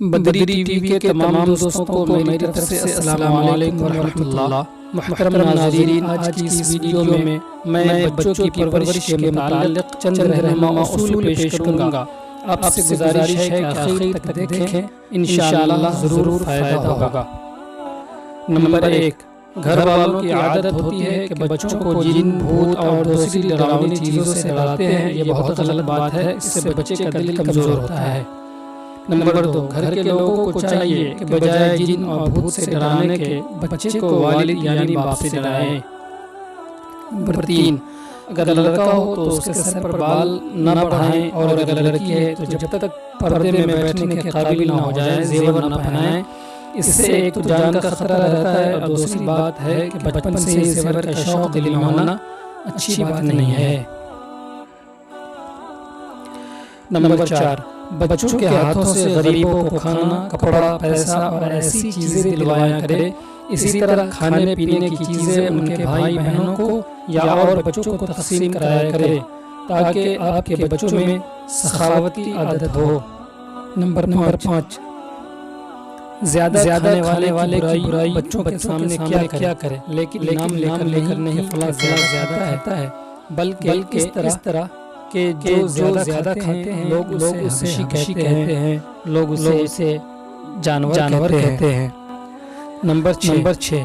بدری T V کے تمام دوستوں کو میری طرف سے السلام علیکم ورحمۃ اللہ۔ محترم ناظرین، آج کی اس ویڈیو میں میں بچوں کی پرورش کے متعلق چند رہنما اصول پیش کروں گا۔ آپ سے گزارش ہے کہ آخر تک دیکھیں، انشاءاللہ ضرور فائدہ ہوگا۔ نمبر 1، گھر والوں کی عادت ہوتی ہے کہ بچوں کو جن، بھوت اور دوسری ڈراؤنی چیزوں سے ڈراتے ہیں۔ یہ بہت غلط بات ہے، اس سے بچے کا دل کمزور ہوتا ہے۔ نمبر 2، گھر کے لوگوں کو چاہیے کہ بجائے جن اور بھوت سے ڈرانے کے بچے کو والد یعنی باپ سے ڈرائیں۔ نمبر 3، اگر لڑکا ہو تو اس کے سر پر بال نہ بڑھائیں، اور اگر لڑکی ہے تو جب تک پردے میں بیٹھنے کے قابل نہ ہو جائے زیور نہ پہنائیں۔ اس سے ایک تو جان کا خطرہ رہتا ہے، اور دوسری بات ہے کہ بچپن سے ہی زیور کا شوق دل میں ہونا اچھی بات نہیں ہے۔ نمبر 4، بچوں کے ہاتھوں سے غریبوں کو کھانا، کپڑا، پیسہ اور ایسی چیزیں دلوایا کرے۔ اسی طرح کھانے پینے کی چیزیں ان کے بھائی بہنوں کو یا اور بچوں کو تقسیم کرایا کرے، تاکہ آپ کے بچوں میں سخاوت کی عادت ہو۔ نمبر 5، زیادہ کھانے والے کی برائی بچوں کے سامنے کیا کرے، لیکن نام لے کر نہیں فلاں زیادہ کھاتا ہے، بلکہ اس طرح کہ جو زیادہ کھاتے ہیں لوگ اسے ہشی کہتے ہیں، لوگ اسے جانور کہتے ہیں۔ نمبر 6،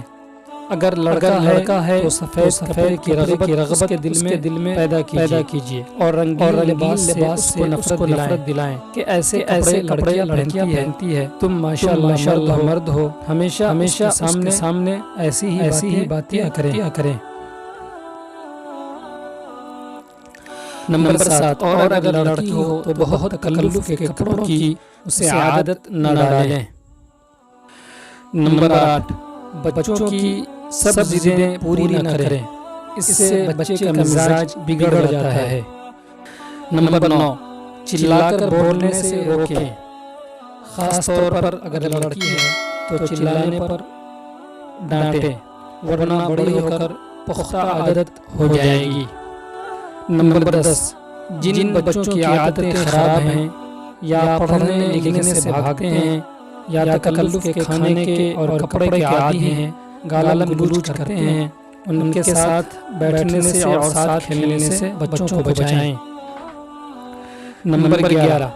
اگر لڑکا ہے تو سفید کی رغبت کے دل میں پیدا کیجیے، اور رنگین لباس سے نفرت دلائیں کہ ایسے لڑکیاں پہنتی ہے، تم ماشاءاللہ مرد ہو۔ ہمیشہ سامنے ایسی ہی باتیں کریں۔ نمبر 7، اور اگر لڑکی ہو تو بہت تکلف کے کپڑوں کی اسے عادت نہ ڈالیں۔ نمبر 8، بچوں کی سب ضدیں پوری نہ کریں، اس سے بچے کا مزاج بگڑ جاتا ہے۔ نمبر 9، چلا کر بولنے سے روکیں، خاص طور پر اگر لڑکی ہے تو چلانے پر ڈانٹیں، ورنہ بڑی ہو کر پختہ عادت ہو جائے گی۔ نمبر 10، جن بچوں کی عادتیں خراب ہیں، یا پڑھنے لکھنے سے بھاگتے ہیں، یا تکلف کے کھانے کے اور کپڑے کے عادی ہیں، گالم گلوچ کرتے ہیں، ان کے ساتھ بیٹھنے سے اور ساتھ کھیلنے سے بچوں کو بچائیں۔ نمبر 11،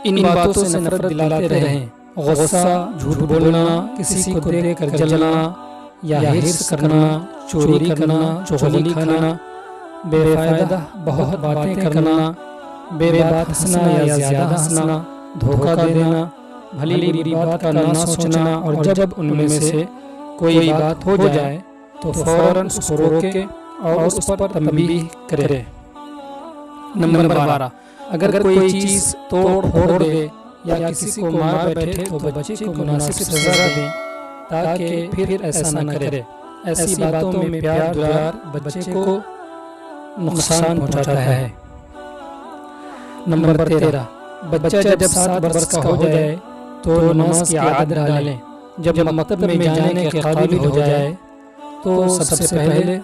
ان باتوں سے نفرت دلاتے رہیں، غصہ، جھوٹ بولنا، کسی کو دیکھ کر جلنا یا حرص کرنا، چوری کرنا، چغلی کھانا، بے فائدہ بہت باتیں کرنا، بے بات ہنسنا یا زیادہ ہنسنا، دھوکہ دینا، بھلی بری بات کا نہ سوچنا، اور جب ان میں سے کوئی بات ہو جائے تو فوراً اس کو روکے اور اس پر تنبیہ کرے۔ نمبر 12، اگر کوئی چیز توڑ پھوڑ دے یا کسی کو مار بیٹھے تو بچے کو مناسب سزا دیں، تاکہ پھر ایسا نہ کرے۔ ایسی باتوں میں پیار دلار بچے کو نقصان پہنچاتا ہے۔ نمبر 13، بچہ جب 7 برس کا ہو جائے تو نماز کی عادت ڈالیں۔ جب مکتب میں جانے کے قابل ہو جائے تو سب سے پہلے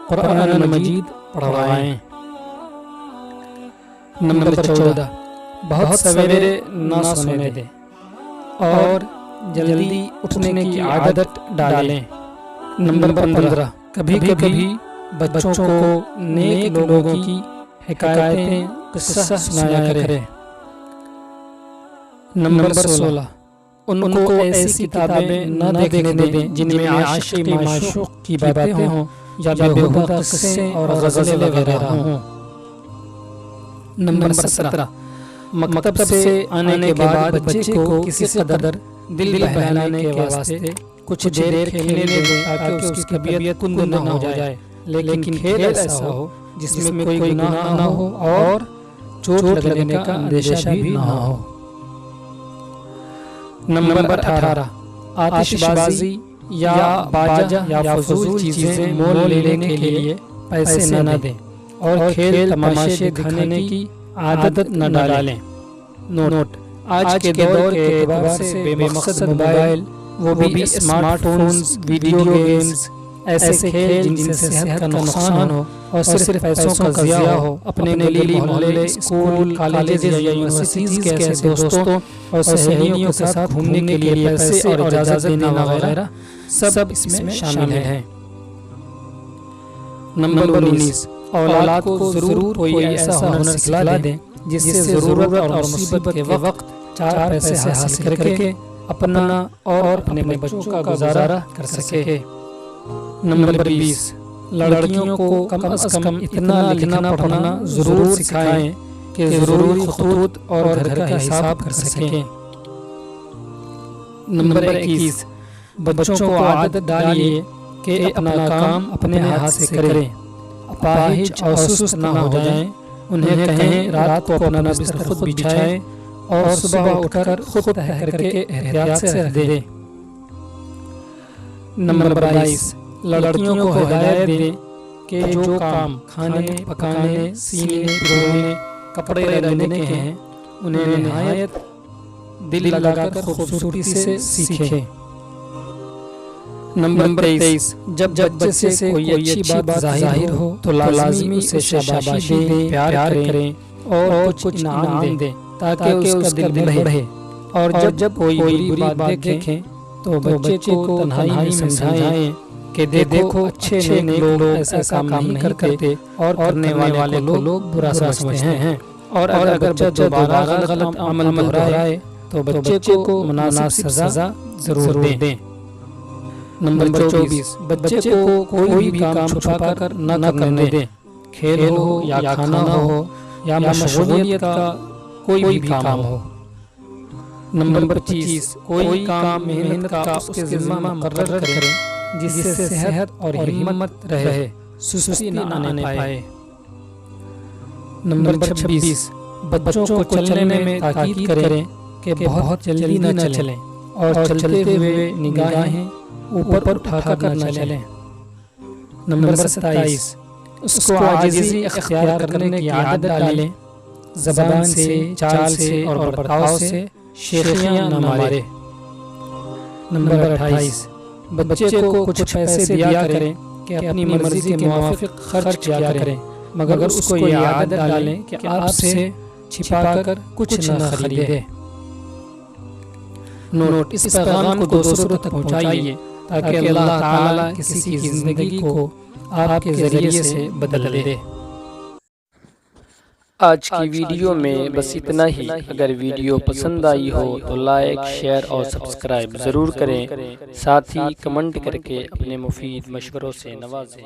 قرآن مجید پڑھوائیں۔ نمبر 14، بہت سویرے نہ سونے دیں اور جلدی اٹھنے کی عادت ڈالیں۔ نمبر 15، کبھی کبھی بچوں کو نیک لوگوں کی حکایتیں، قصہ سنایا کریں۔ نمبر 16، ان کو ایسی کتابیں نہ دیکھنے دیں جن میں عاشقی معشوق کی باتیں ہوں یا بیہودہ قصے اور غزلیں وغیرہ ہوں۔ نمبر 17، مکتب سے آنے کے بعد بچے کو کسی قدر دل بہلانے کے واسطے کچھ دیر کھیلنے دیں، تاکہ اس کی طبیعت کند نہ ہو جائے، لیکن کھیل ایسا ہو جس میں کوئی گناہ نہ ہو اور چوٹ لگنے کا اندیشہ بھی نہ ہو۔ نمبر 18، آتش بازی یا باجہ یا فضول چیزیں مول لینے کے لیے پیسے نہ دیں، اور کھیل تماشے دکھانے کی عادت نہ ڈالیں۔ نوٹ: آج کے دور کے اعتبار سے بے مقصد موبائل، وہ بھی اسمارٹ فونز، ویڈیو گیمز، ایسے کھیل جن سے صحت کا نقصان ہو اور صرف پیسوں کا ضیاع ہو، اپنے گلی محلے، اسکول، کالجز یا یونیورسٹیز کے ایسے دوستوں اور سہیلیوں کے ساتھ گھومنے کے لیے پیسے اور اجازت دینا وغیرہ سب اس میں شامل ہیں۔ نمبر 19، اولاد کو ضرور کوئی ایسا ہنر سکھلا دیں جس سے ضرورت اور مصیبت کے وقت 4 پیسے حاصل کر کے اپنا اور اپنے بچوں کا گزارا کر سکے۔ نمبر 20، لڑکیوں کو کم از کم اتنا لکھنا پڑھنا ضرور سکھائیں کہ ضروری خطوط اور گھر کا حساب کر سکیں۔ نمبر 21، بچوں کو عادت ڈالیے کہ اپنا کام اپنے ہاتھ سے کریں، اپاہج اور سست نہ ہو جائیں۔ انہیں کہیں رات کو اپنا بستر خود بچھائیں اور صبح اٹھ کر خود تہہ کر کے احتیاط سے رکھ دیں۔ نمبر 22، لڑکیوں کو ہدایت دیں کہ جو کام کھانے پکانے، سینے پرونے، کپڑے رنگنے کے ہیں انہیں نہایت دل لگا کر خوبصورتی سے سیکھیں۔ نمبر 23، جب بچے سے کوئی اچھی بات ظاہر ہو تو لازمی اسے شاباشی دیں، پیار کریں اور کچھ انعام دیں تاکہ اس کا دل بڑھے، اور جب کوئی بری بات دیکھیں تو بچے کو تنہائی میں سمجھائیں کہ دیکھو اچھے نیک لوگ ایسا کام نہیں کرتے اور کرنے والے لوگ برا سمجھتے ہیں، اور اگر بچہ دوبارہ غلط عمل دہرائے تو بچے کو مناسب سزا ضرور دیں۔ نمبر 24، بچے کو کوئی بھی کام چھپا کر نہ کرنے دیں، کھیل ہو یا کھانا ہو یا مشغولیت کا کوئی بھی کام ہو۔ نمبر 25، کوئی کام محنت کا اس کے ذمہ مقرر کریں جس سے صحت اور ہمت رہے، سستی نہ آنے پائے۔ نمبر 26، بچوں کو چلنے میں تاکید کریں کہ بہت جلدی نہ چلیں اور چلتے ہوئے نگاہیں اوپر اٹھا کر نہ چلیں۔ نمبر 27، اس کو عاجزی اختیار کرنے کی عادت ڈالیں، زبان سے، چال سے اور برتاؤ سے شیخیاں نہ مارے۔ نمبر 28، بچے کو کچھ پیسے دیا کریں کہ اپنی مرضی کے موافق خرچ کیا کریں، مگر اس کو یہ عادت ڈالیں کہ آپ سے چھپا کر کچھ نہ خریدے۔ نوٹ، اس پیغام کو دوسروں تک پہنچائیے تاکہ اللہ تعالیٰ کسی کی زندگی کو آپ کے ذریعے سے بدل دے۔ آج کی ویڈیو میں بس اتنا ہی۔ اگر ویڈیو پسند آئی ہو تو لائک، شیئر اور سبسکرائب ضرور کریں، ساتھ ہی کمنٹ کر کے اپنے مفید مشوروں سے نوازیں۔